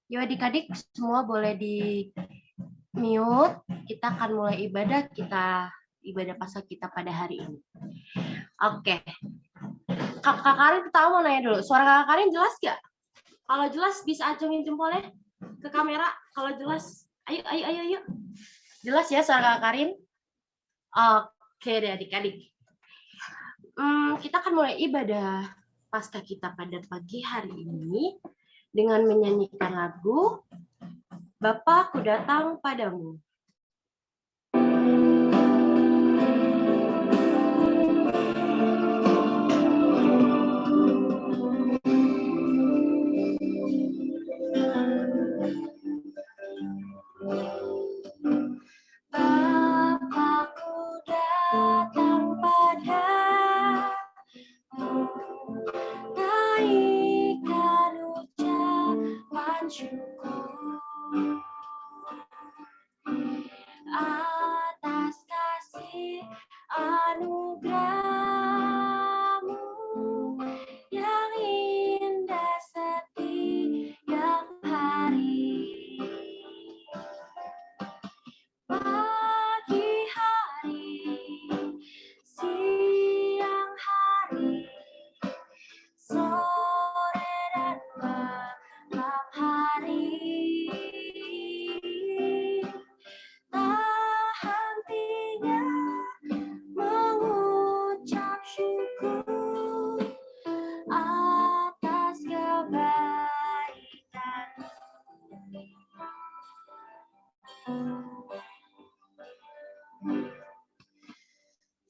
Yuk adik-adik semua boleh di mute. Kita akan mulai ibadah pasca kita pada hari ini. Oke. Kakak Karin pertama mau nanya dulu. Suara Kakak Karin jelas gak? Kalau jelas bisa acungin jempolnya ke kamera. Kalau jelas, ayo. Jelas ya suara Kakak Karin? Oke deh adik-adik. Kita akan mulai ibadah pasca kita pada pagi hari ini dengan menyanyikan lagu Bapa Ku Datang Padamu. Bapa-Ku datang padamu, naikkan ucapan syukur atas kasih anugerah-Mu yang indah setiap hari. Pagi hari, siang hari, sore dan malam hari, tak hentinya mengucap syukur atas kebaikan-Mu.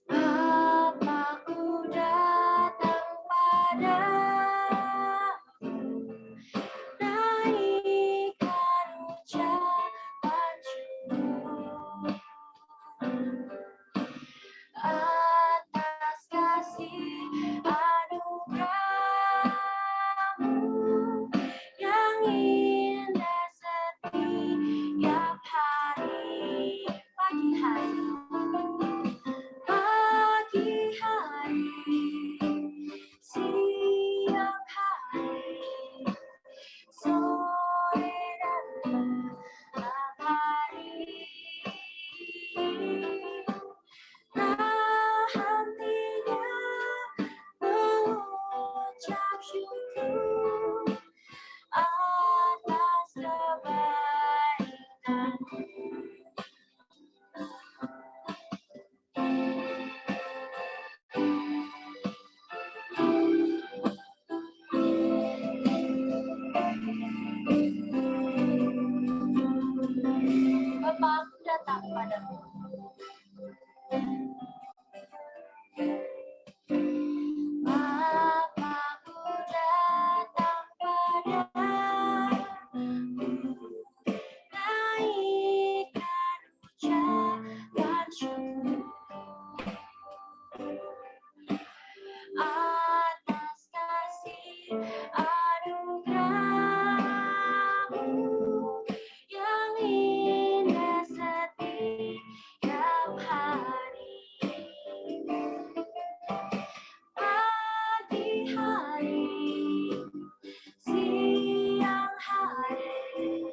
Bapa-Ku datang padamu, naikkan ucapan syukur atas kasih anugerah-Mu yang indah setiap hari. Pagi hari, siang hari, sore dan malam hari, tak hentinya mengucap syukur atas kebaikan-Mu. Bapa-Ku datang padamu. Bapa-Ku datang padamu, naikkan ucapan syukur atas kasih anugerah-Mu yang indah setiap hari. Pagi hari, siang hari,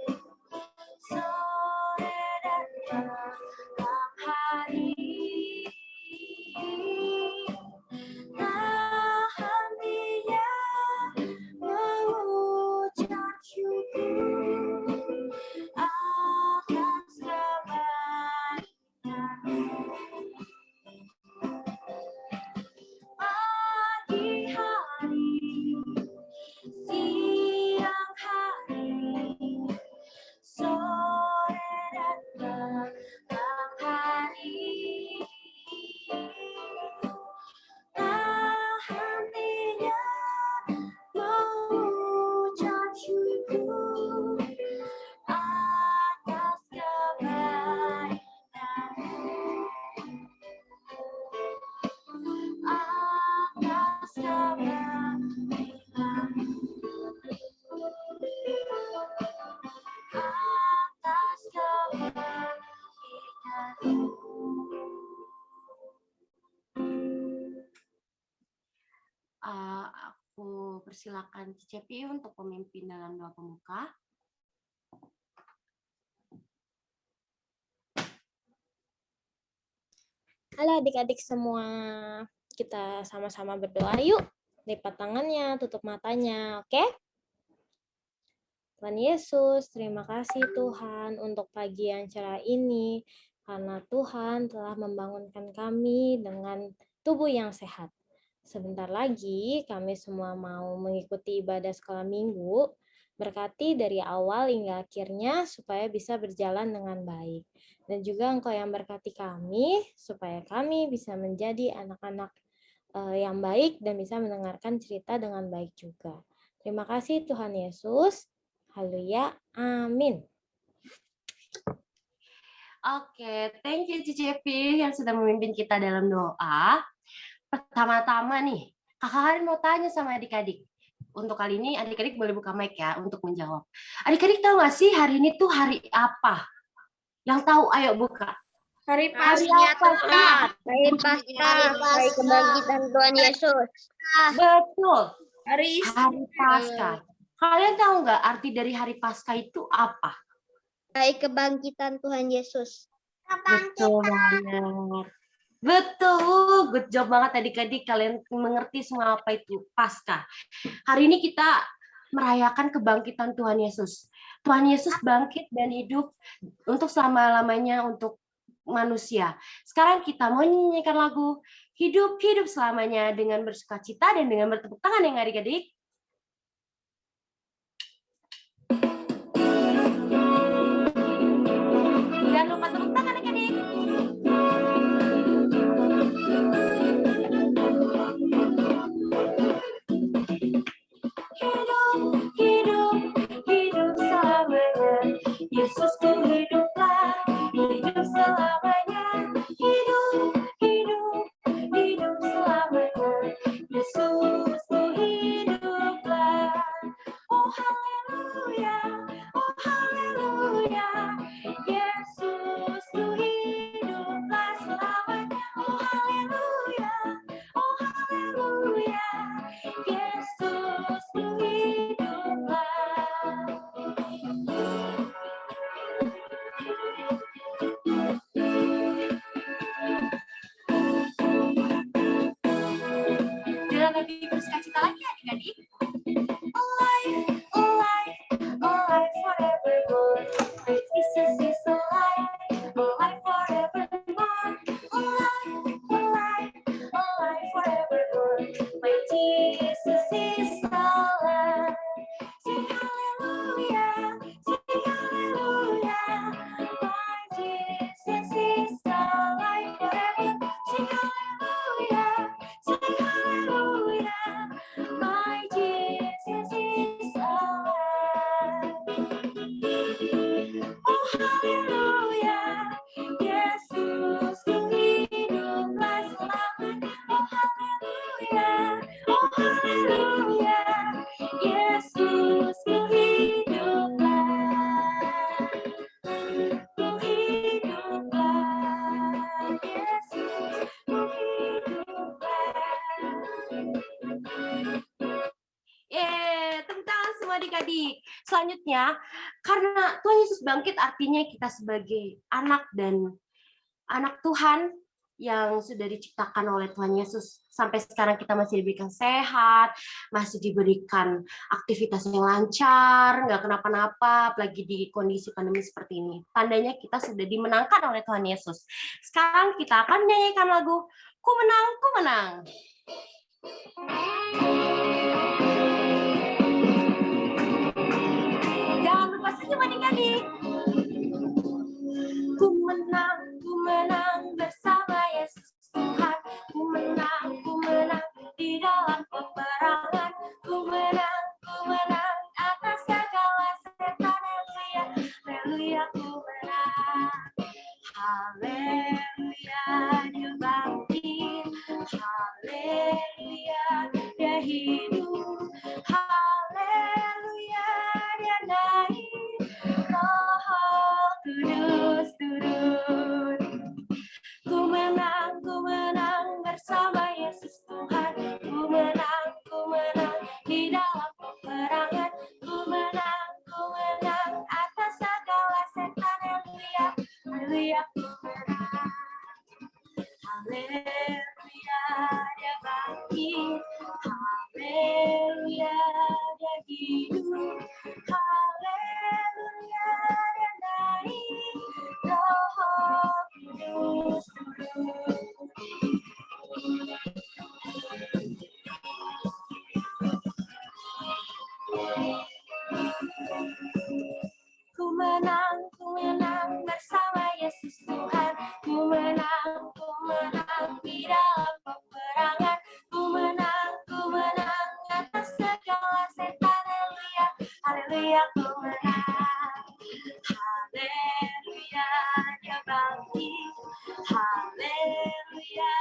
sore dan malam hari, tak hentinya mengucap syukur atas kebaikan-Mu. Pagi hari, siang hari, sore dan malam hari, tak hentinya mengucap syukur atas kebaikan-Mu. Atas kebaikan-Mu. Atas kebaikan-Mu. Aku persilakan Cepi untuk pemimpin dalam doa pembuka. Halo adik-adik semua, kita sama-sama berdoa yuk. Lipat tangannya, tutup matanya, oke? Tuhan Yesus, terima kasih Tuhan untuk pagi yang cerah ini, karena Tuhan telah membangunkan kami dengan tubuh yang sehat. Sebentar lagi kami semua mau mengikuti ibadah sekolah minggu, berkati dari awal hingga akhirnya supaya bisa berjalan dengan baik. Dan juga Engkau yang berkati kami, supaya kami bisa menjadi anak-anak yang baik dan bisa mendengarkan cerita dengan baik juga. Terima kasih Tuhan Yesus. Haleluya. Amin. Oke, thank you Cici Evi yang sudah memimpin kita dalam doa. Pertama-tama nih, Kakak Karin mau tanya sama adik-adik. Untuk kali ini adik-adik boleh buka mic ya untuk menjawab. Adik-adik tahu nggak sih hari ini tuh hari apa? Yang tahu ayo buka. Hari Paskah. Hari Paskah, hari kebangkitan Tuhan Yesus. Betul. Hari Paskah. Kalian tahu nggak arti dari hari Paskah itu apa? Hari kebangkitan Tuhan Yesus. Betul banget. Betul, good job banget adik-adik. Kalian mengerti semua apa itu Paskah. Hari ini kita merayakan kebangkitan Tuhan Yesus. Tuhan Yesus bangkit dan hidup untuk selama-lamanya untuk manusia. Sekarang kita mau nyanyikan lagu Hidup-hidup selamanya dengan bersukacita dan dengan bertepuk tangan yang adik-adik. Jangan lupa tepuk tangan adik-adik. Hidup selamanya. Yesusku hiduplah, hidup selamanya. Hidup selamanya. Yesusku hiduplah. Oh haleluya, oh haleluya. Yesusku hiduplah selamanya. Oh haleluya, oh haleluya. Yesusku hiduplah. Dengan lebih bersukacita lagi adik-adik. Alive, alive, alive forevermore. My Jesus is alive, alive forevermore. Alive, alive, alive forevermore. My Jesus is alive. Sing hallelujah, sing hallelujah. My Jesus is alive forever. Sing hallelujah, sing hallelujah. My Jesus is alive. Oh hallelujah, Yesusku hiduplah selamanya. Oh hallelujah, oh hallelujah, Yesusku hiduplah. Ku hiduplah, Yesusku hiduplah. Tepuk tangan semua adik-adik. Selanjutnya, karena Tuhan Yesus bangkit artinya kita sebagai anak dan anak Tuhan yang sudah diciptakan oleh Tuhan Yesus. Sampai sekarang kita masih diberikan sehat, masih diberikan aktivitas yang lancar, nggak kenapa-napa, apalagi di kondisi pandemi seperti ini. Tandanya kita sudah dimenangkan oleh Tuhan Yesus. Sekarang kita akan nyanyikan lagu Ku Menang, Ku Menang. Jangan lupa senyum adik-adik. Ku menang bersama Yesus Tuhan. Ku menang di dalam peperangan. Ku menang atas segala setan. Haleluya, haleluya, ku menang. Haleluya, dia bangkit. Haleluya, dia hidup. Haleluya, dia naik. Roh Kudus turun. Ku menang bersama Yesus Tuhan. Ku menang di dalam peperangan. Ku menang atas segala setan. Haleluya, haleluya, ku menang. Haleluya, dia hidup. Haleluya, dia naik. Roh Kudus turun. Ku menang bersama Yesus Tuhan. Ku menang di dalam peperangan. Ku menang atas segala setan. Haleluya, haleluya, ku menang. Haleluya, dia bangkit. Haleluya,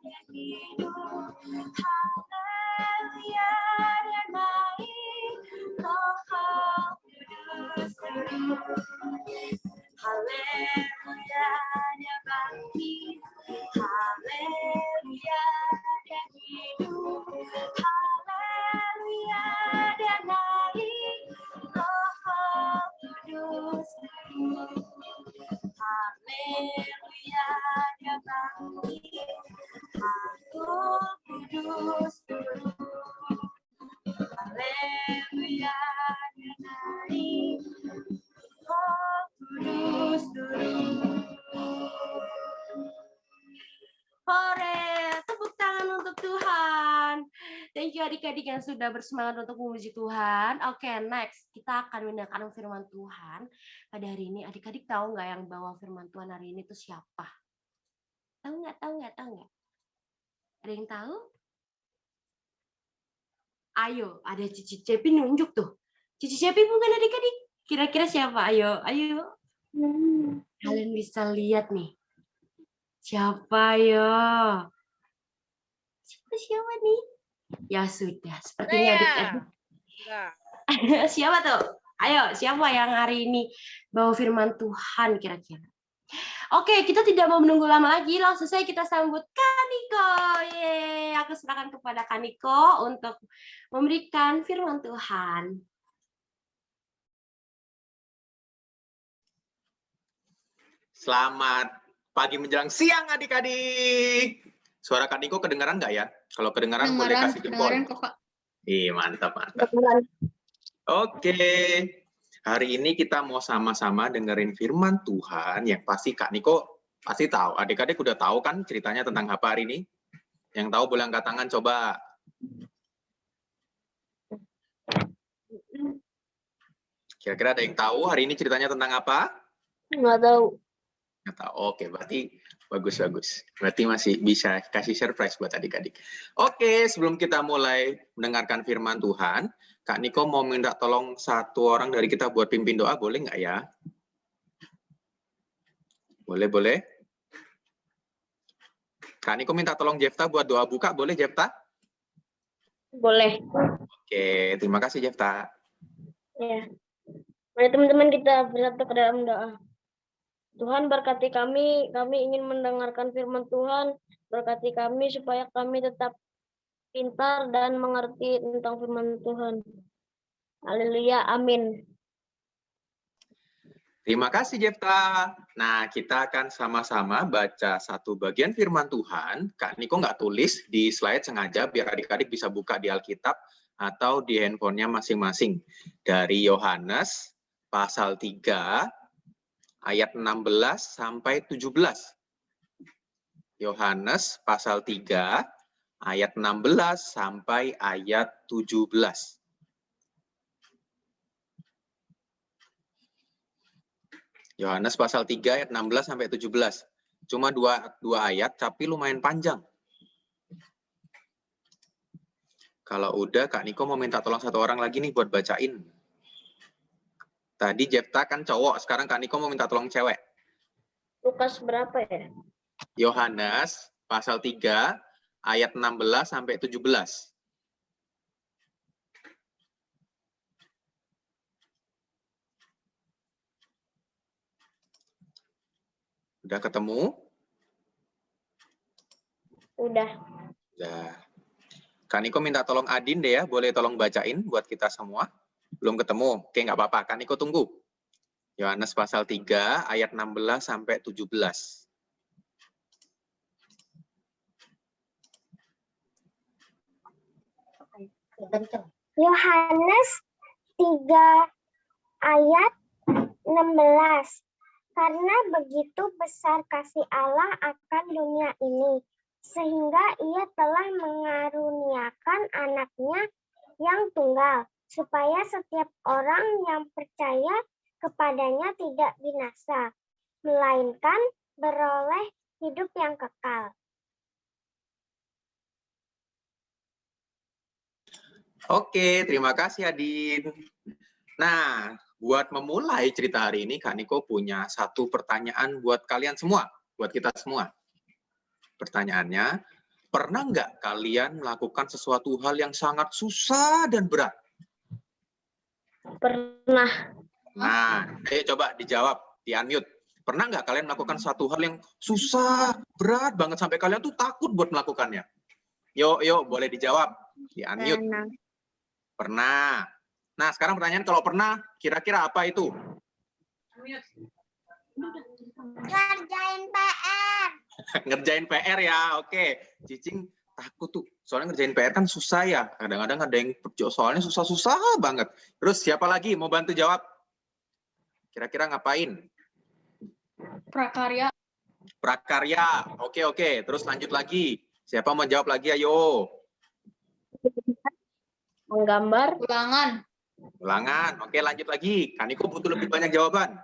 dia hidup. Haleluya, dia naik. Roh Kudus turun. Haleluya, dia bangkit. Haleluya, dia hidup. Haleluya, dia naik. Roh Kudus turun. Haleluya, dia bangkit. Roh Kudus turun. Haleluya, dia naik. Roh Kudus turun. Hore, tepuk tangan untuk Tuhan. Thank you adik-adik yang sudah bersemangat untuk memuji Tuhan. Oke, next. Kita akan mendengarkan firman Tuhan. Pada hari ini, adik-adik tahu nggak yang bawa firman Tuhan hari ini itu siapa? Tahu nggak? Ada yang tahu? Ayo, ada Cici Cepi nunjuk tuh. Cici Cepi bukan adik-adik. Kira-kira siapa? Ayo. Kalian bisa lihat nih. Siapa ya? Siapa nih? Ya sudah, sepertinya adik-adik. Siapa tuh? Ayo, siapa yang hari ini bawa firman Tuhan kira-kira? Oke, kita tidak mau menunggu lama lagi. Langsung saja kita sambut Kaniko. Yeay, aku serahkan kepada Kaniko untuk memberikan firman Tuhan. Selamat pagi menjelang siang adik-adik. Suara Kak Niko kedengaran nggak ya? Kalau kedengaran boleh kasih jempol. Mantap. Oke. Hari ini kita mau sama-sama dengerin firman Tuhan yang pasti Kak Niko pasti tahu. Adik-adik udah tahu kan ceritanya tentang apa hari ini? Yang tahu boleh angkat tangan coba. Kira-kira ada yang tahu hari ini ceritanya tentang apa? Nggak tahu. Nggak tahu. Oke, berarti bagus. Berarti masih bisa kasih surprise buat adik-adik. Oke, sebelum kita mulai mendengarkan firman Tuhan, Kak Niko mau minta tolong satu orang dari kita buat pimpin doa, boleh nggak ya? Boleh. Kak Niko minta tolong Jefta buat doa buka, boleh Jefta? Boleh. Oke, terima kasih Jefta. Ya. Mari teman-teman kita bersatu ke dalam doa. Tuhan berkati kami ingin mendengarkan firman Tuhan, berkati kami supaya kami tetap pintar dan mengerti tentang firman Tuhan. Haleluya, amin. Terima kasih Jefta. Nah, kita akan sama-sama baca satu bagian firman Tuhan. Kak Niko nggak tulis di slide sengaja biar adik-adik bisa buka di Alkitab atau di handphonenya masing-masing. Dari Yohanes pasal 3 ayat 16 sampai 17. Yohanes pasal 3 ayat 16 sampai ayat 17. Yohanes pasal 3 ayat 16 sampai 17. Cuma dua ayat tapi lumayan panjang. Kalau udah Kak Niko mau minta tolong satu orang lagi nih buat bacain. Tadi Jefta kan cowok, sekarang Kak Niko mau minta tolong cewek. Lukas berapa ya? Yohanes pasal 3 ayat 16 sampai 17. Udah ketemu? Udah. Kak Niko minta tolong Adin deh ya, boleh tolong bacain buat kita semua. Belum ketemu? Oke, nggak apa-apa. Kak Niko tunggu. Yohanes pasal 3 ayat 16 sampai 17. Yohanes 3 ayat 16. Karena begitu besar kasih Allah akan dunia ini, sehingga ia telah mengaruniakan anaknya yang tunggal, supaya setiap orang yang percaya kepadanya tidak binasa, melainkan beroleh hidup yang kekal. Oke, terima kasih Adin. Nah, buat memulai cerita hari ini, Kak Niko punya satu pertanyaan buat kalian semua, buat kita semua. Pertanyaannya, pernah nggak kalian melakukan sesuatu hal yang sangat susah dan berat? Pernah. Nah, ayo coba dijawab, di-unmute. Pernah nggak kalian melakukan satu hal yang susah, berat banget, sampai kalian tuh takut buat melakukannya? Yuk, boleh dijawab, di-unmute. Pernah. Nah, sekarang pertanyaan, kalau pernah, kira-kira apa itu? Ngerjain PR. Ngerjain PR ya, oke. Cicing takut tuh, soalnya ngerjain PR kan susah ya. Kadang-kadang ada yang soalnya susah-susah banget. Terus siapa lagi mau bantu jawab? Kira-kira ngapain? Prakarya. Prakarya, oke. Terus lanjut lagi. Siapa mau jawab lagi, ayo. Menggambar. Ulangan, oke lanjut lagi. Kaniko butuh lebih banyak jawaban.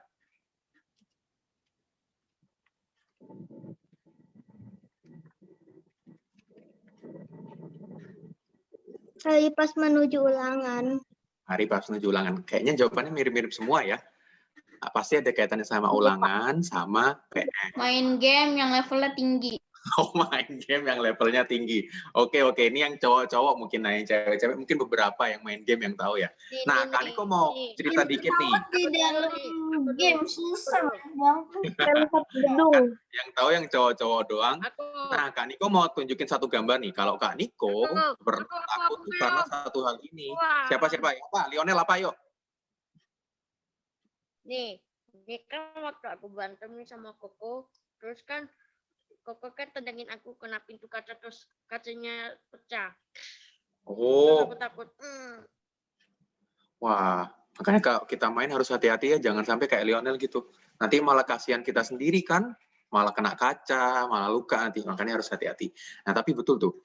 Hari pas menuju ulangan. Hari pas menuju ulangan. Kayaknya jawabannya mirip-mirip semua ya. Pasti ada kaitannya sama ulangan, sama PR. Main game yang levelnya tinggi. Oh, main game yang levelnya tinggi. Oke. Ini yang cowok-cowok mungkin, nah yang cewek-cewek mungkin beberapa yang main game yang tahu ya. Nah, Kaniko mau cerita dikit nih. Di dalam game susah Yang tahu yang cowok-cowok doang. Nah, Kaniko mau tunjukin satu gambar nih. Kalau Kak Niko pernah takut karena satu hal ini. Siapa? Apa? Lionel apa yuk? Nih, ini kan waktu aku berantem nih sama Koko, terus kan Koko kan tendangin aku kena pintu kaca, terus kacanya pecah. Oh. Terus aku takut. Wah, makanya kalau kita main harus hati-hati ya, jangan sampai kayak Lionel gitu. Nanti malah kasihan kita sendiri kan, malah kena kaca, malah luka nanti. Makanya harus hati-hati. Nah, tapi betul tuh,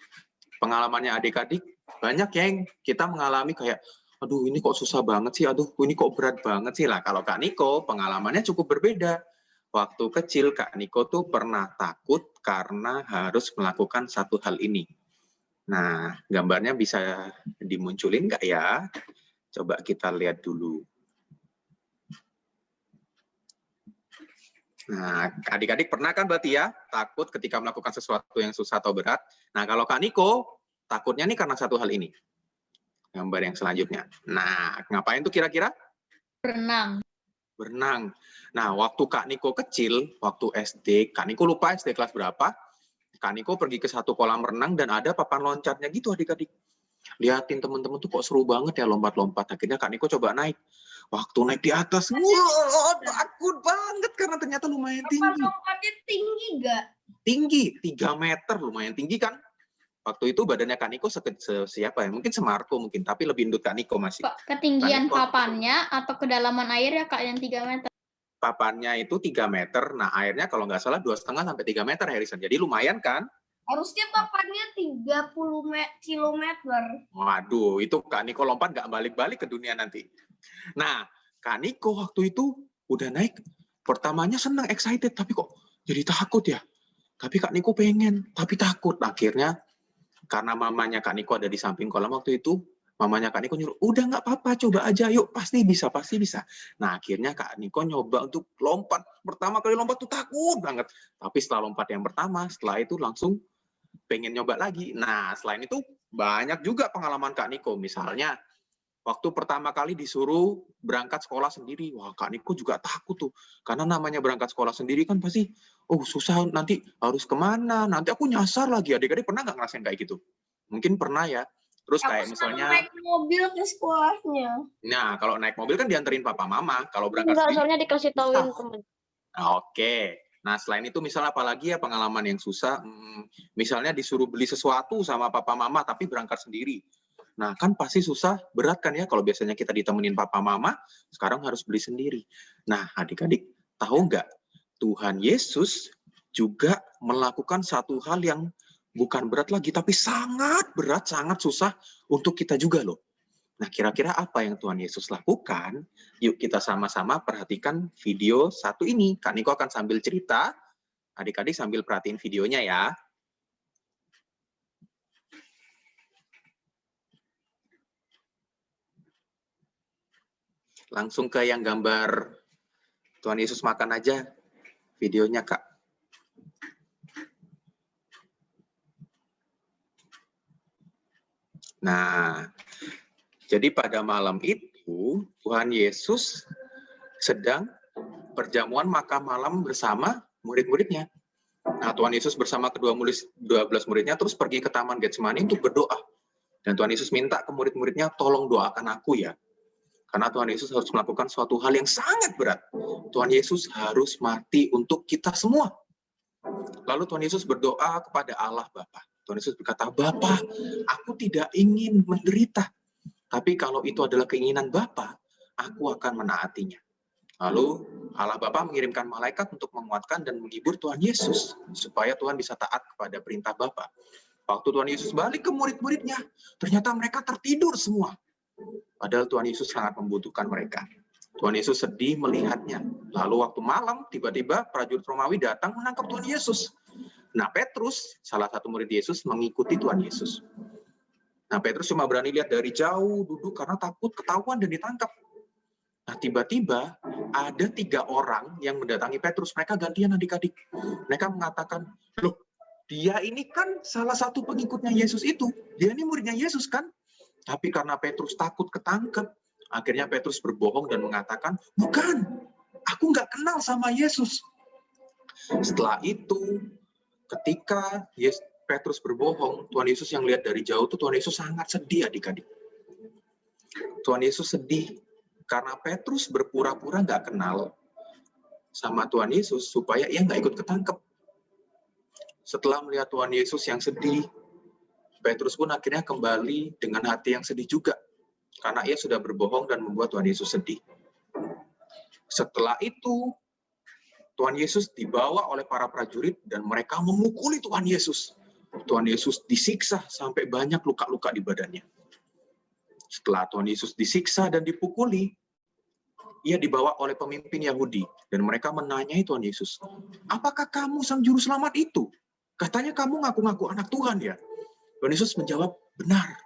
pengalamannya adik-adik, banyak yang kita mengalami kayak, aduh ini kok susah banget sih, aduh ini kok berat banget sih. Lah, kalau Kak Niko, pengalamannya cukup berbeda. Waktu kecil, Kak Niko tuh pernah takut karena harus melakukan satu hal ini. Nah, gambarnya bisa dimunculin nggak ya? Coba kita lihat dulu. Nah, adik-adik pernah kan berarti ya, takut ketika melakukan sesuatu yang susah atau berat. Nah, kalau Kak Niko, takutnya nih karena satu hal ini. Gambar yang selanjutnya. Nah, ngapain tuh kira-kira? Berenang. Nah, waktu Kak Niko kecil, waktu SD, Kak Niko lupa SD kelas berapa, Kak Niko pergi ke satu kolam renang dan ada papan loncatnya gitu adik-adik. Lihatin teman-teman tuh kok seru banget ya lompat-lompat. Akhirnya Kak Niko coba naik. Waktu naik di atas, wah, takut banget karena ternyata lumayan tinggi. Lompatnya tinggi nggak? Tinggi, 3 meter, lumayan tinggi kan? Waktu itu badannya Kak Niko siapa ya? Mungkin Semarko mungkin, tapi lebih endut Kak Niko masih. Ketinggian Niko, papannya atau kedalaman air ya Kak yang 3 meter? Papannya itu 3 meter, nah airnya kalau nggak salah 2,5 sampai 3 meter, Harrison. Jadi lumayan kan? Harusnya papannya 30 kilometer. Waduh, itu Kak Niko lompat nggak balik-balik ke dunia nanti. Nah, Kak Niko waktu itu udah naik, pertamanya senang, excited, tapi kok jadi takut ya? Tapi Kak Niko pengen, tapi takut. Akhirnya, karena mamanya Kak Niko ada di samping kolam waktu itu, mamanya Kak Niko nyuruh, udah nggak apa-apa, coba aja, yuk, pasti bisa. Nah, akhirnya Kak Niko nyoba untuk lompat. Pertama kali lompat tuh takut banget. Tapi setelah lompat yang pertama, setelah itu langsung pengen nyoba lagi. Nah, selain itu, banyak juga pengalaman Kak Niko. Misalnya, waktu pertama kali disuruh berangkat sekolah sendiri, wah Kak Niko juga takut tuh. Karena namanya berangkat sekolah sendiri kan pasti, oh susah, nanti harus kemana, nanti aku nyasar lagi. Adik-adik pernah nggak ngerasain kayak gitu? Mungkin pernah ya. Terus kayak misalnya naik mobil ke sekolahnya. Nah, kalau naik mobil kan dianterin papa mama. Kalau berangkat Enggak, sendiri, soalnya dikasih tauin teman. Oke. Nah, selain itu misalnya apalagi ya pengalaman yang susah, misalnya disuruh beli sesuatu sama papa mama tapi berangkat sendiri. Nah, kan pasti susah, berat kan ya kalau biasanya kita ditemenin papa mama, sekarang harus beli sendiri. Nah, adik-adik, tahu nggak? Tuhan Yesus juga melakukan satu hal yang bukan berat lagi, tapi sangat berat, sangat susah untuk kita juga loh. Nah, kira-kira apa yang Tuhan Yesus lakukan? Yuk kita sama-sama perhatikan video satu ini. Kak Niko akan sambil cerita, adik-adik sambil perhatiin videonya ya. Langsung ke yang gambar Tuhan Yesus makan aja videonya, Kak. Nah, jadi pada malam itu Tuhan Yesus sedang perjamuan makan malam bersama murid-muridnya. Nah, Tuhan Yesus bersama kedua 12 muridnya terus pergi ke Taman Getsemani untuk berdoa. Dan Tuhan Yesus minta ke murid-muridnya, tolong doakan aku ya. Karena Tuhan Yesus harus melakukan suatu hal yang sangat berat. Tuhan Yesus harus mati untuk kita semua. Lalu Tuhan Yesus berdoa kepada Allah Bapa. Tuhan Yesus berkata, Bapa, aku tidak ingin menderita. Tapi kalau itu adalah keinginan Bapa, aku akan menaatinya. Lalu Allah Bapa mengirimkan malaikat untuk menguatkan dan menghibur Tuhan Yesus. Supaya Tuhan bisa taat kepada perintah Bapa. Waktu Tuhan Yesus balik ke murid-muridnya, ternyata mereka tertidur semua. Padahal Tuhan Yesus sangat membutuhkan mereka. Tuhan Yesus sedih melihatnya. Lalu waktu malam, tiba-tiba prajurit Romawi datang menangkap Tuhan Yesus. Nah, Petrus, salah satu murid Yesus, mengikuti Tuhan Yesus. Nah, Petrus cuma berani lihat dari jauh, duduk karena takut ketahuan dan ditangkap. Nah, tiba-tiba ada 3 orang yang mendatangi Petrus. Mereka gantian adik-adik. Mereka mengatakan, loh, dia ini kan salah satu pengikutnya Yesus itu. Dia ini muridnya Yesus kan? Tapi karena Petrus takut ketangkep, akhirnya Petrus berbohong dan mengatakan, bukan, aku nggak kenal sama Yesus. Setelah itu, ketika Petrus berbohong, Tuhan Yesus yang lihat dari jauh itu Tuhan Yesus sangat sedih adik-adik. Tuhan Yesus sedih karena Petrus berpura-pura nggak kenal sama Tuhan Yesus supaya ia nggak ikut ketangkep. Setelah melihat Tuhan Yesus yang sedih, Petrus pun akhirnya kembali dengan hati yang sedih juga, karena ia sudah berbohong dan membuat Tuhan Yesus sedih. Setelah itu, Tuhan Yesus dibawa oleh para prajurit dan mereka memukuli Tuhan Yesus. Tuhan Yesus disiksa sampai banyak luka-luka di badannya. Setelah Tuhan Yesus disiksa dan dipukuli, ia dibawa oleh pemimpin Yahudi dan mereka menanyai Tuhan Yesus, apakah kamu sang juru selamat itu? Katanya kamu ngaku-ngaku anak Tuhan ya? Tuhan Yesus menjawab, benar.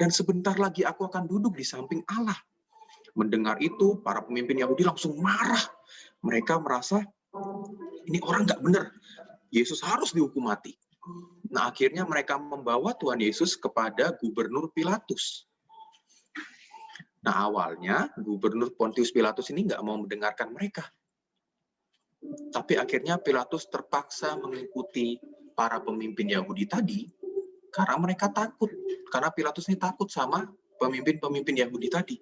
Dan sebentar lagi aku akan duduk di samping Allah. Mendengar itu, para pemimpin Yahudi langsung marah. Mereka merasa, ini orang nggak benar. Yesus harus dihukum mati. Nah, akhirnya mereka membawa Tuhan Yesus kepada Gubernur Pilatus. Nah, awalnya Gubernur Pontius Pilatus ini nggak mau mendengarkan mereka. Tapi akhirnya Pilatus terpaksa mengikuti para pemimpin Yahudi tadi, karena mereka takut. Karena Pilatus ini takut sama pemimpin-pemimpin Yahudi tadi.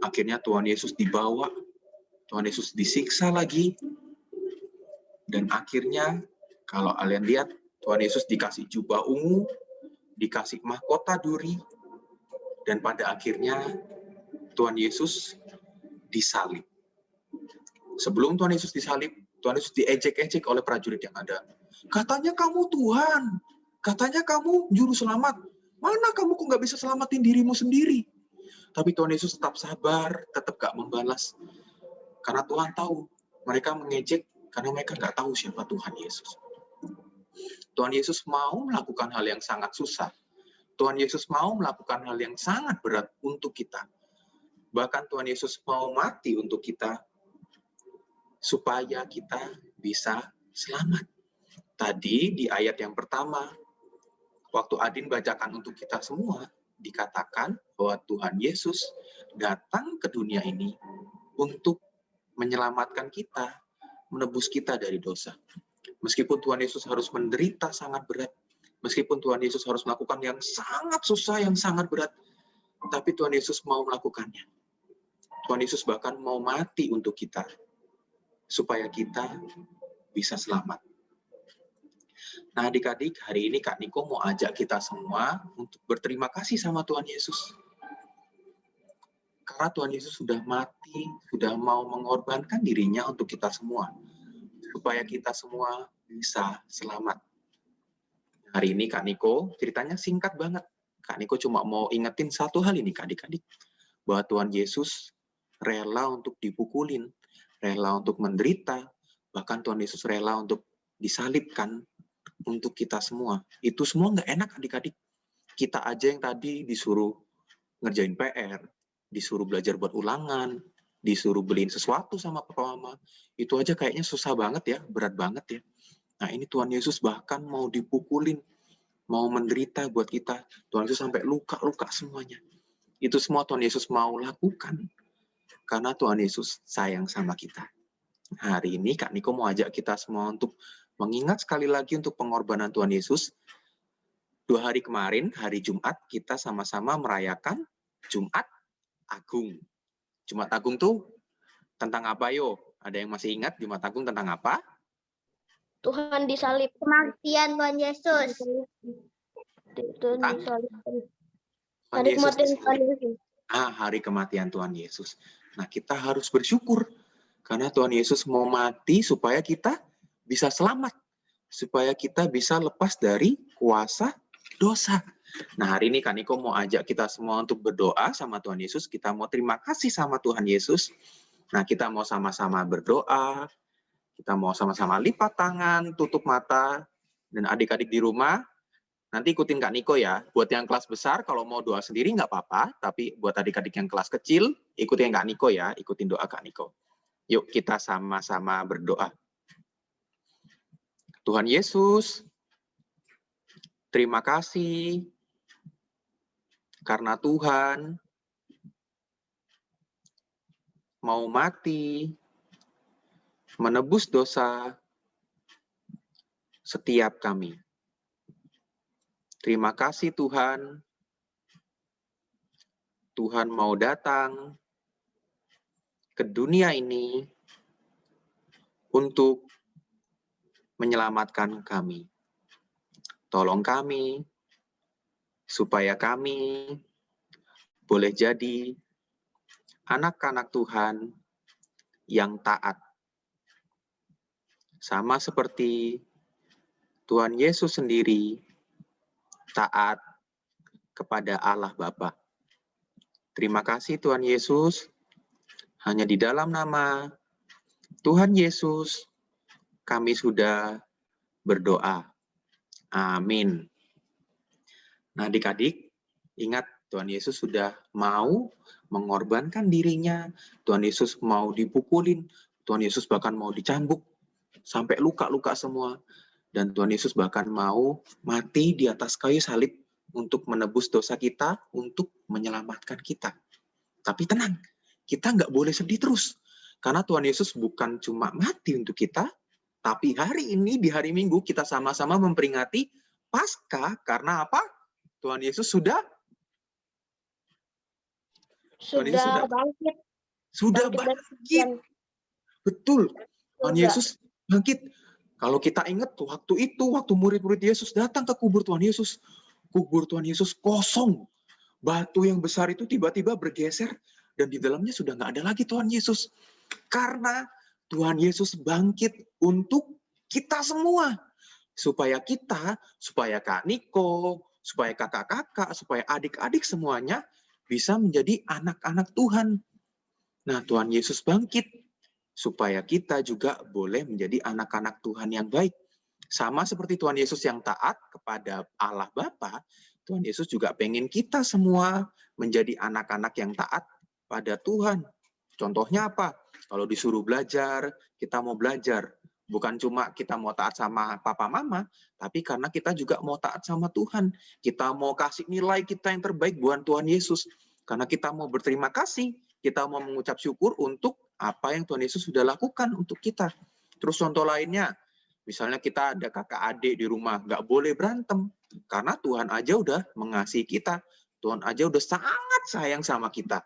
Akhirnya Tuhan Yesus dibawa. Tuhan Yesus disiksa lagi. Dan akhirnya, kalau kalian lihat, Tuhan Yesus dikasih jubah ungu, dikasih mahkota duri, dan pada akhirnya Tuhan Yesus disalib. Sebelum Tuhan Yesus disalib, Tuhan Yesus diejek-ejek oleh prajurit yang ada. Katanya kamu Tuhan. Katanya kamu juru selamat. Mana kamu kok nggak bisa selamatin dirimu sendiri? Tapi Tuhan Yesus tetap sabar, tetap gak membalas. Karena Tuhan tahu, mereka mengejek karena mereka nggak tahu siapa Tuhan Yesus. Tuhan Yesus mau melakukan hal yang sangat susah. Tuhan Yesus mau melakukan hal yang sangat berat untuk kita. Bahkan Tuhan Yesus mau mati untuk kita, supaya kita bisa selamat. Tadi di ayat yang pertama, waktu Adin bacakan untuk kita semua, dikatakan bahwa Tuhan Yesus datang ke dunia ini untuk menyelamatkan kita, menebus kita dari dosa. Meskipun Tuhan Yesus harus menderita sangat berat, meskipun Tuhan Yesus harus melakukan yang sangat susah, yang sangat berat, tapi Tuhan Yesus mau melakukannya. Tuhan Yesus bahkan mau mati untuk kita, supaya kita bisa selamat. Nah, adik-adik, hari ini Kak Niko mau ajak kita semua untuk berterima kasih sama Tuhan Yesus. Karena Tuhan Yesus sudah mati, sudah mau mengorbankan dirinya untuk kita semua. Supaya kita semua bisa selamat. Hari ini Kak Niko, ceritanya singkat banget. Kak Niko cuma mau ingetin satu hal ini, adik-adik. Bahwa Tuhan Yesus rela untuk dipukulin, rela untuk menderita, bahkan Tuhan Yesus rela untuk disalibkan untuk kita semua. Itu semua nggak enak, adik-adik. Kita aja yang tadi disuruh ngerjain PR, disuruh belajar buat ulangan, disuruh beliin sesuatu sama papa mama, itu aja kayaknya susah banget ya, berat banget ya. Nah, ini Tuhan Yesus bahkan mau dipukulin, mau menderita buat kita. Tuhan Yesus sampai luka-luka semuanya. Itu semua Tuhan Yesus mau lakukan karena Tuhan Yesus sayang sama kita. Hari ini Kak Niko mau ajak kita semua untuk mengingat sekali lagi untuk pengorbanan Tuhan Yesus. 2 hari kemarin, hari Jumat, kita sama-sama merayakan Jumat Agung. Jumat Agung tuh tentang apa yo? Ada yang masih ingat Jumat Agung tentang apa? Tuhan disalib. Kematian Tuhan Yesus. Tuhan disalib. Tuhan Hari Yesus kematian Tuhan disalib. Yesus. Hari kematian Tuhan Yesus. Nah, kita harus bersyukur karena Tuhan Yesus mau mati supaya kita bisa selamat, supaya kita bisa lepas dari kuasa dosa. Nah, hari ini Kak Niko mau ajak kita semua untuk berdoa sama Tuhan Yesus. Kita mau terima kasih sama Tuhan Yesus. Nah, kita mau sama-sama berdoa. Kita mau sama-sama lipat tangan, tutup mata. Dan adik-adik di rumah, nanti ikutin Kak Niko ya. Buat yang kelas besar, kalau mau doa sendiri nggak apa-apa. Tapi buat adik-adik yang kelas kecil, ikutin Kak Niko ya. Ikutin doa Kak Niko. Yuk kita sama-sama berdoa. Tuhan Yesus, terima kasih karena Tuhan mau mati, menebus dosa setiap kami. Terima kasih Tuhan, Tuhan mau datang ke dunia ini untuk menyelamatkan kami. Tolong kami, supaya kami boleh jadi anak-anak Tuhan yang taat. Sama seperti Tuhan Yesus sendiri taat kepada Allah Bapa. Terima kasih Tuhan Yesus. Hanya di dalam nama Tuhan Yesus kami sudah berdoa. Amin. Nah, adik-adik, ingat Tuhan Yesus sudah mau mengorbankan dirinya. Tuhan Yesus mau dipukulin. Tuhan Yesus bahkan mau dicambuk sampai luka-luka semua. Dan Tuhan Yesus bahkan mau mati di atas kayu salib untuk menebus dosa kita, untuk menyelamatkan kita. Tapi tenang, kita nggak boleh sedih terus. Karena Tuhan Yesus bukan cuma mati untuk kita, tapi hari ini, di hari Minggu, kita sama-sama memperingati Paskah. Karena apa? Tuhan Yesus sudah bangkit. Sudah bangkit. Betul. Tuhan Yesus bangkit. Kalau kita ingat waktu itu, waktu murid-murid Yesus datang ke kubur Tuhan Yesus kosong. Batu yang besar itu tiba-tiba bergeser dan di dalamnya sudah nggak ada lagi Tuhan Yesus. Karena Tuhan Yesus bangkit untuk kita semua. Supaya Kak Niko, supaya kakak-kakak, supaya adik-adik semuanya bisa menjadi anak-anak Tuhan. Nah, Tuhan Yesus bangkit supaya kita juga boleh menjadi anak-anak Tuhan yang baik. Sama seperti Tuhan Yesus yang taat kepada Allah Bapa, Tuhan Yesus juga pengen kita semua menjadi anak-anak yang taat pada Tuhan. Contohnya apa? Kalau disuruh belajar, kita mau belajar. Bukan cuma kita mau taat sama papa mama, tapi karena kita juga mau taat sama Tuhan. Kita mau kasih nilai kita yang terbaik buat Tuhan Yesus. Karena kita mau berterima kasih, kita mau mengucap syukur untuk apa yang Tuhan Yesus sudah lakukan untuk kita. Terus contoh lainnya, misalnya kita ada kakak adik di rumah, nggak boleh berantem. Karena Tuhan aja udah mengasihi kita. Tuhan aja udah sangat sayang sama kita.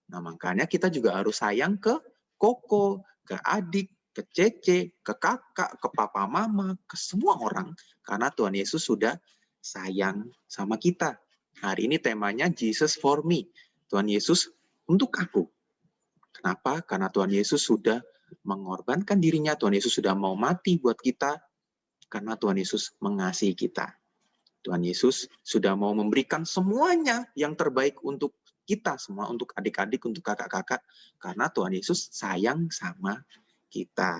Nah, makanya kita juga harus sayang ke koko, ke adik, ke Cece, ke kakak, ke papa mama, ke semua orang. Karena Tuhan Yesus sudah sayang sama kita. Hari ini temanya Jesus for me. Tuhan Yesus untuk aku. Kenapa? Karena Tuhan Yesus sudah mengorbankan dirinya. Tuhan Yesus sudah mau mati buat kita. Karena Tuhan Yesus mengasihi kita. Tuhan Yesus sudah mau memberikan semuanya yang terbaik untuk kita semua, untuk adik-adik, untuk kakak-kakak. Karena Tuhan Yesus sayang sama kita.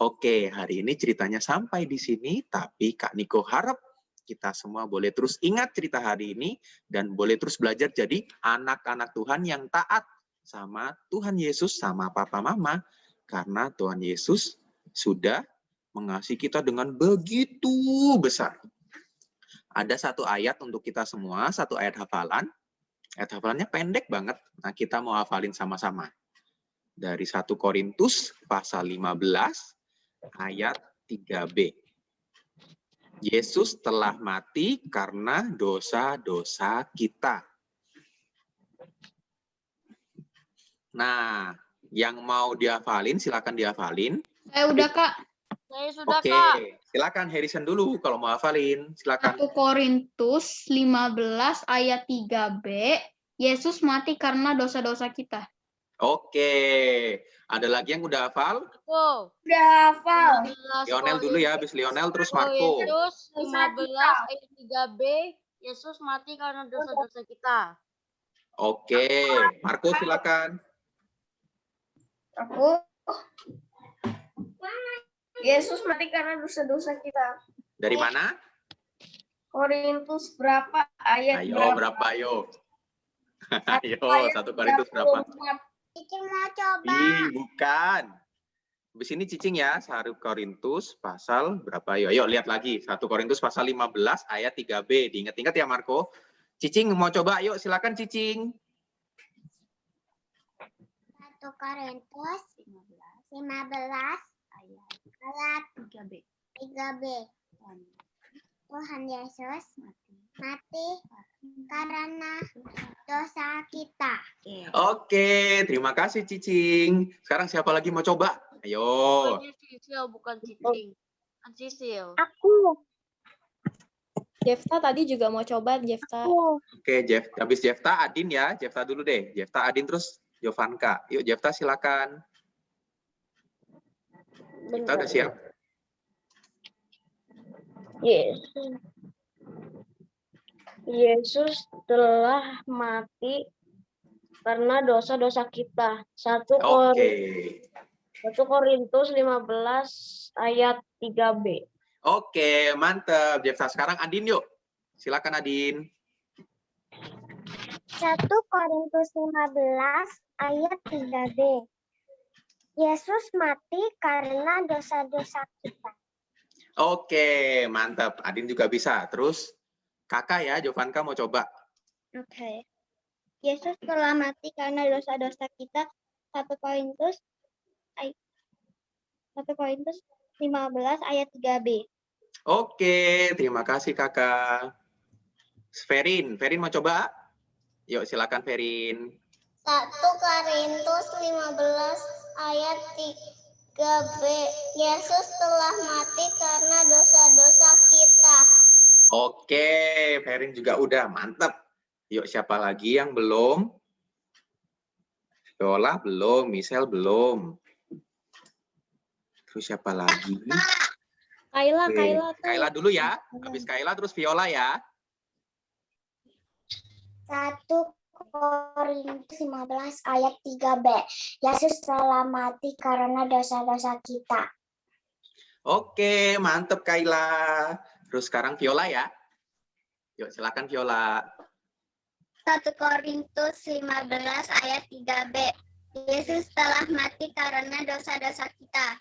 Oke, hari ini ceritanya sampai di sini, tapi Kak Niko harap kita semua boleh terus ingat cerita hari ini dan boleh terus belajar jadi anak-anak Tuhan yang taat sama Tuhan Yesus, sama Papa Mama, karena Tuhan Yesus sudah mengasihi kita dengan begitu besar. Ada satu ayat untuk kita semua, satu ayat hafalan. Ayat hafalannya pendek banget. Nah, kita mau hafalin sama-sama. Dari 1 Korintus pasal 15 ayat 3b. Yesus telah mati karena dosa-dosa kita. Nah, yang mau dihafalin silakan dihafalin. Saya udah, Kak. Saya sudah, Oke, Kak. silakan Harrison dulu kalau mau hafalin. Silakan. 1 Korintus 15 ayat 3b. Yesus mati karena dosa-dosa kita. Oke, ada lagi yang udah hafal? Aku. Udah hafal. Lionel dulu ya, habis Lionel terus Marco. Yesus 15 ayat 3b. Yesus mati karena dosa-dosa kita. Oke, Marco silakan. Aku. Yesus mati karena dosa-dosa kita. Dari mana? Korintus berapa ayat Ayo, berapa ayo? Ayo, 1 Korintus berapa? Cicing mau coba. Ih, bukan. Habis ini cicing ya, 1 Korintus pasal berapa? Ayo lihat lagi. 1 Korintus pasal 15 ayat 3b. Diingat-ingat ya Marco. Cicing mau coba? Ayo silakan Cicing. 1 Korintus 15 ayat 3b. Tuhan Yesus mati karena dosa kita. Oke, terima kasih Cicing. Sekarang siapa lagi mau coba? Ayo. Sisil, bukan Cicing. Sisil. Aku. Jefta tadi juga mau coba, Jefta. Oke, habis Jefta, Adin ya. Jefta dulu deh. Jefta, Adin, terus Jovanka. Yuk, Jefta silakan. Kita udah siap? Yesus telah mati karena dosa-dosa kita. 1 Korintus 15 ayat 3b. Oke, mantap. Jefta, sekarang Adin yuk. Silakan Adin. 1 Korintus 15 ayat 3b. Yesus mati karena dosa-dosa kita. Oke, mantap. Adin juga bisa. Terus kakak ya, Jovanka mau coba. Oke. Yesus telah mati karena dosa-dosa kita. 1 Korintus 15 ayat 3b. Oke, terima kasih kakak. Ferin mau coba? Yuk, silakan Ferin. 1 Korintus 15 ayat 3b. Yesus telah mati karena dosa-dosa kita. Oke, Ferin juga udah. Mantap. Yuk, siapa lagi yang belum? Viola belum, Michelle belum. Terus siapa lagi? Kaila, Oke, Kaila tuh. Kaila dulu ya. Habis Kaila terus Viola ya. 1 Korintus 15 ayat 3b. Yesus telah mati karena dosa-dosa kita. Oke, mantep Kaila. Terus sekarang Viola ya. Yuk, silakan Viola. 1 Korintus 15 ayat 3b. Yesus telah mati karena dosa-dosa kita.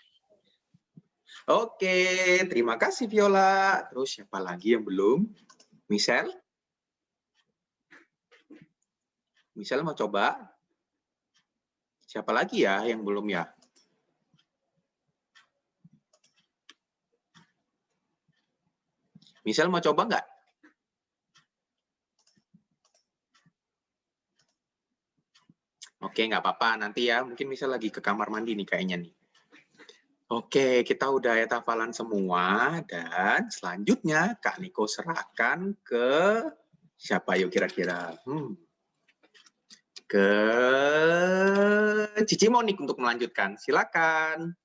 Oke, terima kasih Viola. Terus siapa lagi yang belum? Michelle? Michelle mau coba? Siapa lagi ya yang belum ya? Michelle mau coba nggak? Oke, nggak apa-apa. Nanti ya, mungkin Michelle lagi ke kamar mandi nih kayaknya nih. Oke, kita udah ayat hafalan semua dan selanjutnya Kak Niko serahkan ke siapa yuk kira-kira? Ke Cici Monik untuk melanjutkan. Silakan.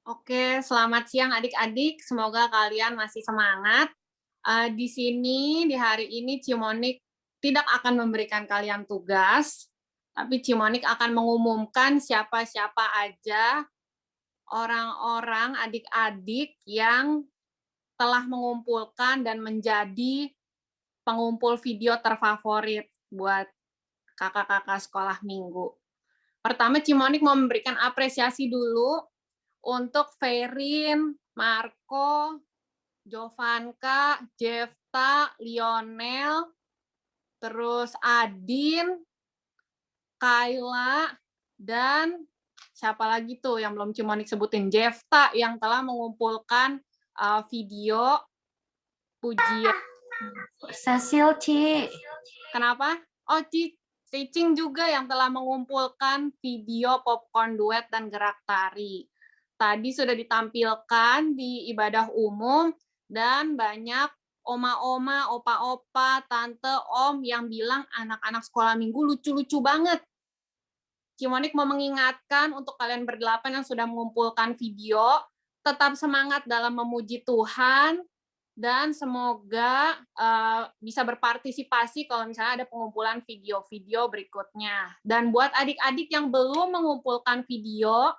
Oke, selamat siang adik-adik. Semoga kalian masih semangat. Di sini, di hari ini, Cimonik tidak akan memberikan kalian tugas, tapi Cimonik akan mengumumkan siapa-siapa aja orang-orang adik-adik yang telah mengumpulkan dan menjadi pengumpul video terfavorit buat kakak-kakak sekolah minggu. Pertama, Cimonik mau memberikan apresiasi dulu untuk Ferin, Marco, Jovanka, Jefta, Lionel, terus Adin, Kayla, dan siapa lagi tuh yang belum Cimonik sebutin? Jefta yang telah mengumpulkan video pujian. Cecil, Ci. Kenapa? Oh, Cicing juga yang telah mengumpulkan video popcorn duet dan gerak tari. Tadi sudah ditampilkan di ibadah umum, dan banyak oma-oma, opa-opa, tante, om yang bilang anak-anak sekolah minggu lucu-lucu banget. Cimonik mau mengingatkan untuk kalian berdelapan yang sudah mengumpulkan video, tetap semangat dalam memuji Tuhan, dan semoga bisa berpartisipasi kalau misalnya ada pengumpulan video-video berikutnya. Dan buat adik-adik yang belum mengumpulkan video,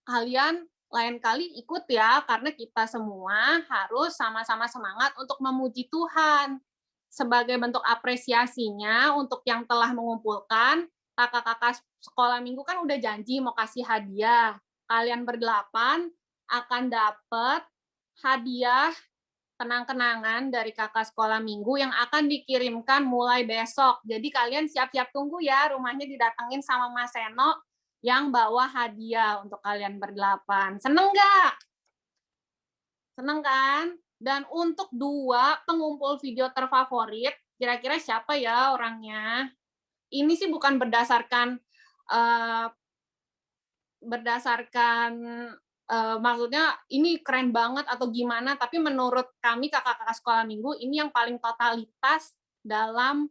kalian lain kali ikut ya, karena kita semua harus sama-sama semangat untuk memuji Tuhan. Sebagai bentuk apresiasinya untuk yang telah mengumpulkan, kakak-kakak sekolah minggu kan udah janji mau kasih hadiah. Kalian berdelapan akan dapat hadiah kenang-kenangan dari kakak sekolah minggu yang akan dikirimkan mulai besok. Jadi kalian siap-siap tunggu ya, rumahnya didatengin sama Mas Seno yang bawa hadiah untuk kalian berdelapan. Seneng nggak? Seneng kan? Dan untuk 2 pengumpul video terfavorit, kira-kira siapa ya orangnya? Ini sih bukan berdasarkan maksudnya ini keren banget atau gimana, tapi menurut kami kakak-kakak sekolah minggu, ini yang paling totalitas dalam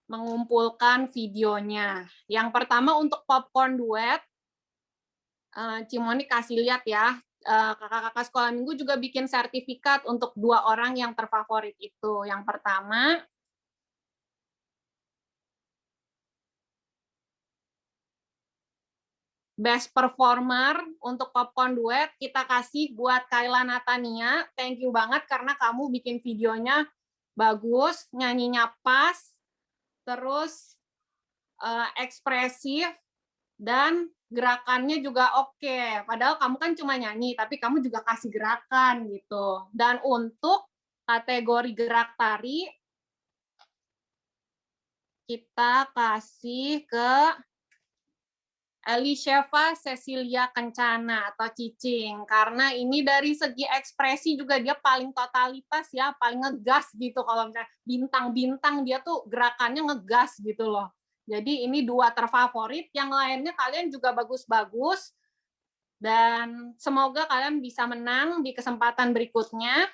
mengumpulkan videonya. Yang pertama untuk popcorn duet, Cimonik kasih lihat ya, kakak-kakak sekolah minggu juga bikin sertifikat untuk 2 orang yang terfavorit itu. Yang pertama, best performer untuk popcorn duet kita kasih buat Kayla Natania. Thank you banget karena kamu bikin videonya bagus, nyanyinya pas, terus ekspresif, dan gerakannya juga oke. Padahal kamu kan cuma nyanyi, tapi kamu juga kasih gerakan gitu. Dan untuk kategori gerak tari, kita kasih ke Elisheva Cecilia Kencana atau Cicing, karena ini dari segi ekspresi juga dia paling totalitas ya, paling ngegas gitu. Kalau misalnya bintang-bintang dia tuh gerakannya ngegas gitu loh. Jadi ini 2 terfavorit, yang lainnya kalian juga bagus-bagus, dan semoga kalian bisa menang di kesempatan berikutnya.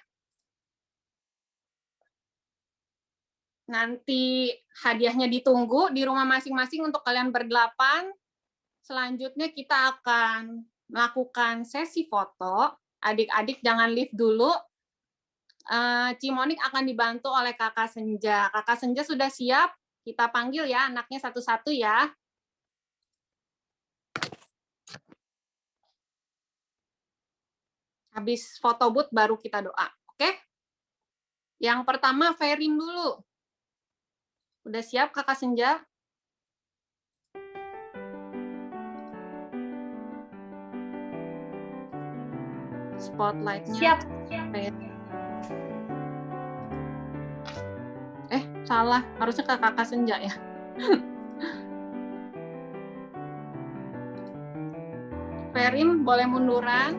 Nanti hadiahnya ditunggu di rumah masing-masing untuk kalian berdelapan. Selanjutnya kita akan melakukan sesi foto. Adik-adik jangan leave dulu. Cimonik akan dibantu oleh Kakak Senja. Kakak Senja sudah siap? Kita panggil ya anaknya satu-satu ya. Habis foto booth baru kita doa. Oke? Yang pertama Ferin dulu. Udah siap Kakak Senja? Spotlight-nya. Siap. Salah. Harusnya ke Kakak Senja ya. Ferin, boleh munduran?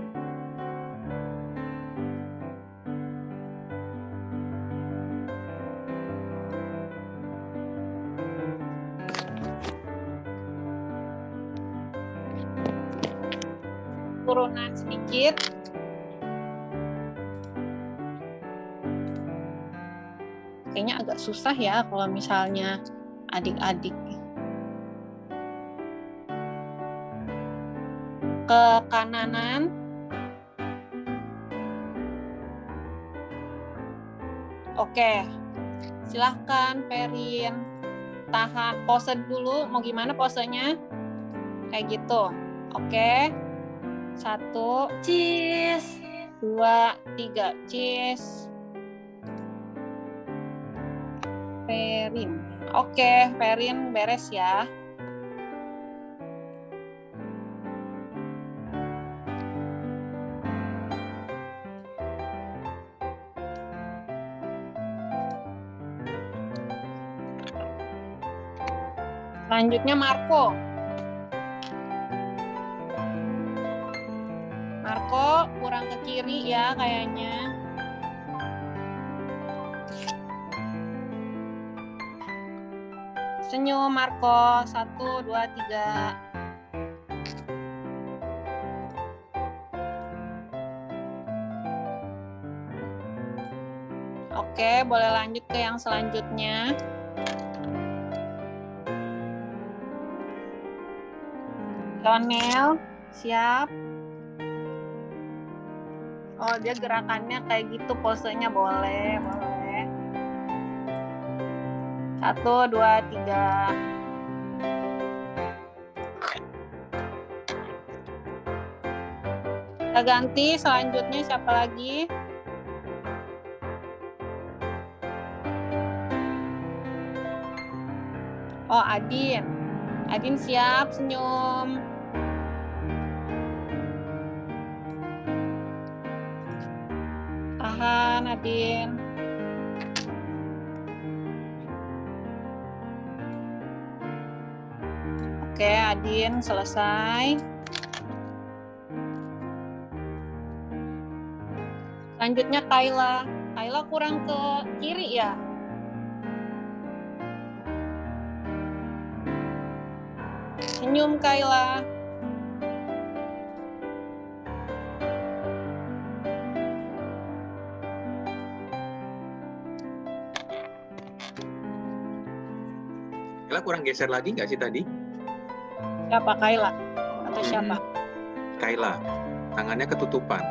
turunan sedikit. Kayaknya agak susah ya kalau misalnya adik-adik ke kananan. Oke, silahkan Perin. Tahan, pose dulu. Mau gimana posenya? Kayak gitu. Oke. 1, Cheese. 2, 3, cheese. Perin. Oke, Perin beres ya. Selanjutnya Marco. Marco kurang ke kiri ya kayaknya. Senyum Marco. 1, 2, 3. Oke, boleh lanjut ke yang selanjutnya. Lionel, siap. Oh, dia gerakannya kayak gitu, posenya boleh, boleh. 1, 2, 3. Kita ganti, selanjutnya siapa lagi? Oh, Adin. Adin siap, senyum. Tahan, Adin. Oke, Adin selesai. Selanjutnya Kayla. Kayla kurang ke kiri ya? Senyum Kayla. Kayla kurang geser lagi nggak sih tadi? Siapa, Kayla? Atau siapa? Kayla, tangannya ketutupan.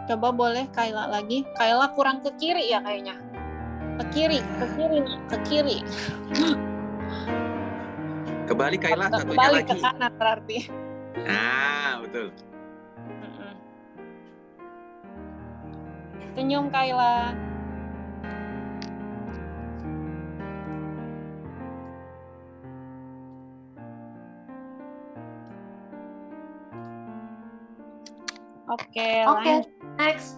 Coba boleh Kayla lagi. Kayla kurang ke kiri ya kayaknya. Ke kiri, ke kiri, ke kiri. Kebalik Kayla, Atau satunya kebalik lagi. ke kanan berarti. Nah, betul. Senyum Kayla. Oke, lanjut. Next.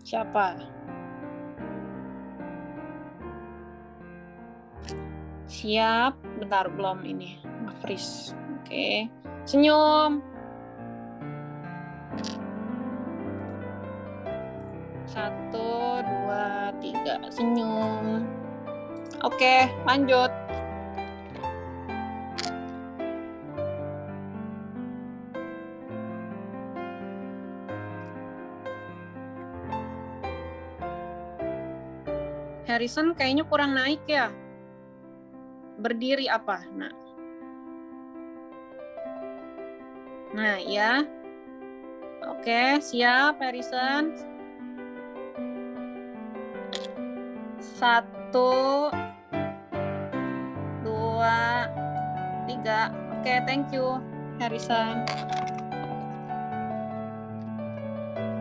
Siapa? Siap. Bentar, belum ini. Freeze. Oke. Senyum. 1, 2, 3. Senyum. Oke, lanjut. Harrison kayaknya kurang naik ya. Berdiri apa? Nah, ya. Oke, siap Harrison. 1, 2, 3. Oke, thank you Harrison.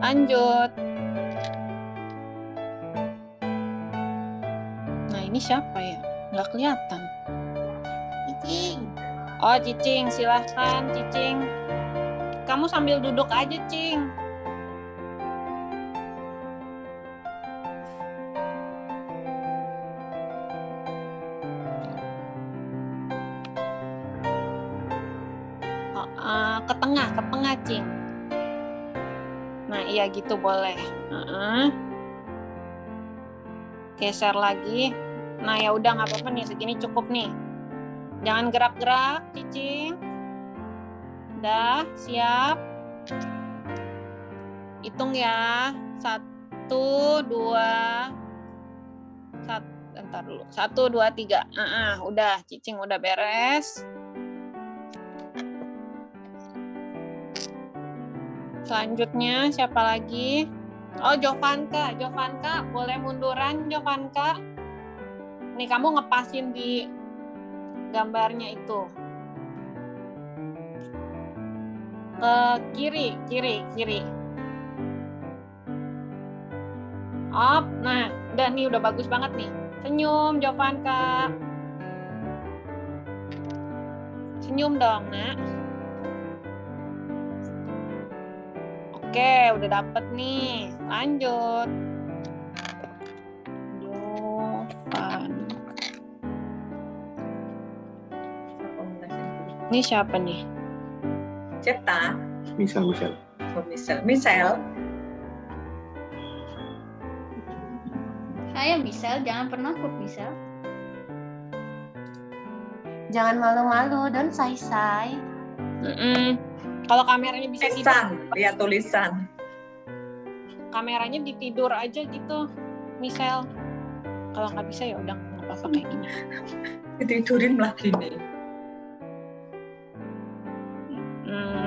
Lanjut. Nah, ini siapa ya? Nggak kelihatan. Cicing. Oh, Cicing. Silahkan, Cicing. Kamu sambil duduk aja, Cing. Ke tengah, Cing. Nah, iya gitu boleh. Geser lagi. Nah, ya udah nggak apa-apa nih, segini cukup nih. Jangan gerak-gerak, Cicing. Udah, siap. Hitung ya. 1, 2, 1, 2, 3. Udah, Cicing udah beres. Selanjutnya siapa lagi? Oh, Jovanka. Jovanka, boleh munduran, Jovanka. Nih, kamu ngepasin di gambarnya itu. Ke kiri. Op, nah, udah nih, udah bagus banget nih. Senyum, Jovanka. Senyum dong, nak. Oke, udah dapet nih. Lanjut. Jovan. Ini siapa nih? Cipta. Misal. Misal. Saya Misal, jangan pernah put Misal. Jangan malu-malu, don't say. Kalau kameranya bisa Tulisan, lihat tulisan. Kameranya ditidur aja gitu, Misal. Kalau nggak bisa ya udah nggak apa-apa kayak gini. Ditidurin malah gini.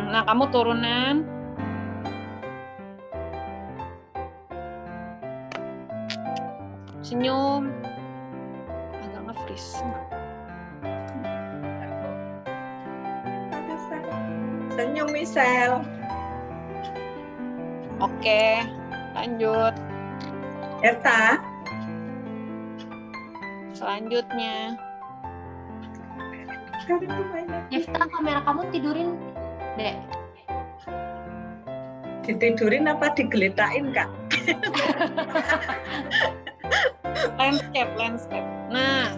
Nah, kamu turunan. Senyum. Agak nge-freeze. Senyum, Misal. Oke, lanjut. Erta. Selanjutnya. Yefta, kamera kamu tidurin, Dek. Ditidurin apa digeletakin, Kak? Landscape. Nah,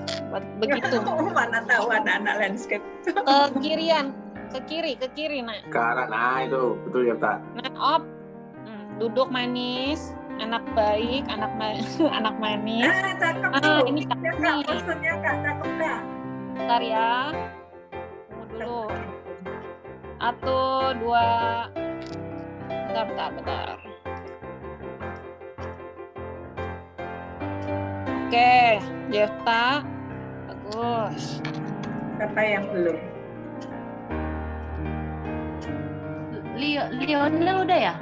begitu. Mana tahu anak-anak landscape. Ke kiri, nak. Ke arah, nah itu, betul ya, Pak. Nah, op. Duduk manis, anak baik, anak manis. Cakep tuh. Ini cakep nih. Maksudnya Kak, cakep Kak. Bentar ya. Tunggu dulu. 1, 2. Bentar. Oke, Jefta. Bagus. Siapa yang belum? Lionel udah ya?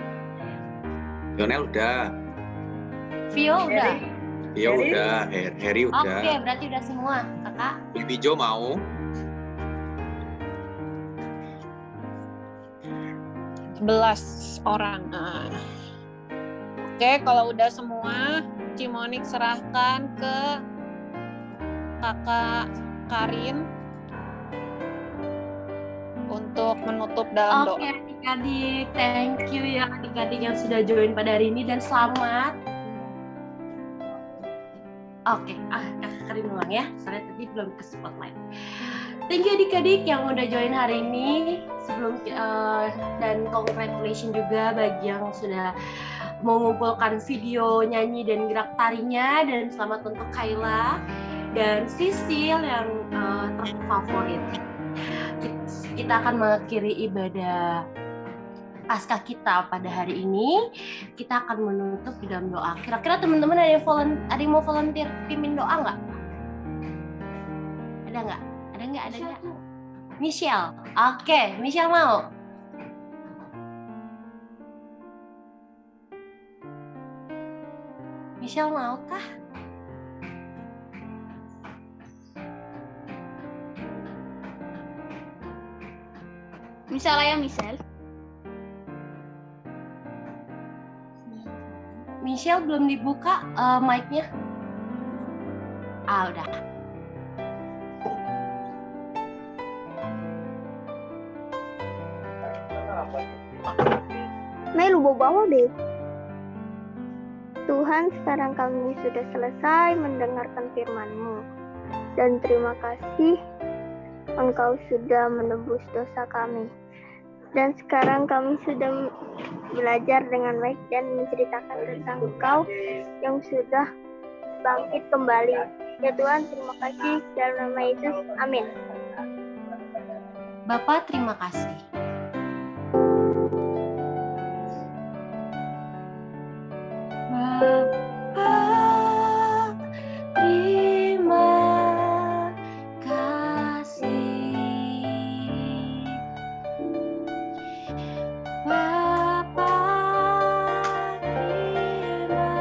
Lionel udah. Vio udah? Vio udah. Harry udah. Oke, berarti udah semua, Kakak. Bijo mau. 11 orang. Nah. Oke, kalau udah semua, Cimonik serahkan ke Kakak Karin untuk menutup dalam doa. Oke, adik-adik, thank you ya adik-adik yang sudah join pada hari ini dan selamat. Oke, Kakak Karin ulang ya, soalnya tadi belum ke spotlight. Thank you adik-adik yang udah join hari ini. Dan congratulations juga bagi yang sudah mengumpulkan video nyanyi dan gerak tarinya, dan selamat untuk Kayla dan Sisil yang terfavorit. Kita akan mengakhiri ibadah Paskah kita pada hari ini. Kita akan menutup di dalam doa. Kira-kira teman-teman ada yang mau volunteer pimpin doa nggak? Ada nggak? Michelle. Oke, Michelle mau. Michelle mau kah? Misalnya Michelle. Michelle belum dibuka mic-nya. Udah. Mei, lu bawa deh. Tuhan, sekarang kami sudah selesai mendengarkan firman-Mu. Dan terima kasih Engkau sudah menebus dosa kami. Dan sekarang kami sudah belajar dengan baik dan menceritakan tentang Engkau yang sudah bangkit kembali. Ya Tuhan, terima kasih dalam nama Yesus. Amin. Bapak, terima kasih. Bapak, terima kasih. Bapak, terima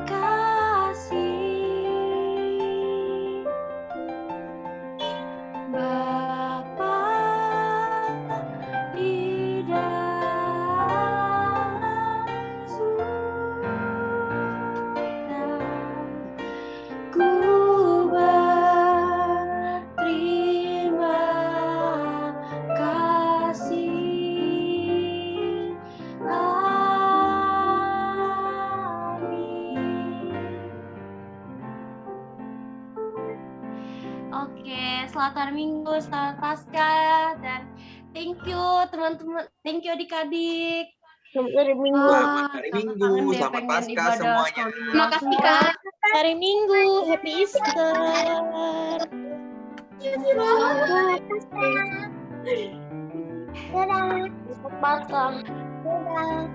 kasih. Bapa di dalam surga, ku berterima kasih. Amin. Oke, selamat hari Minggu, selamat Paskah, dan thank you teman-teman, thank you adik-adik. Selamat hari Minggu. Selamat hari Minggu, selamat Paskah semuanya. Terima kasih, Kak. Hari Minggu, Happy Easter. Dadah. Selamat Paskah. Dadah.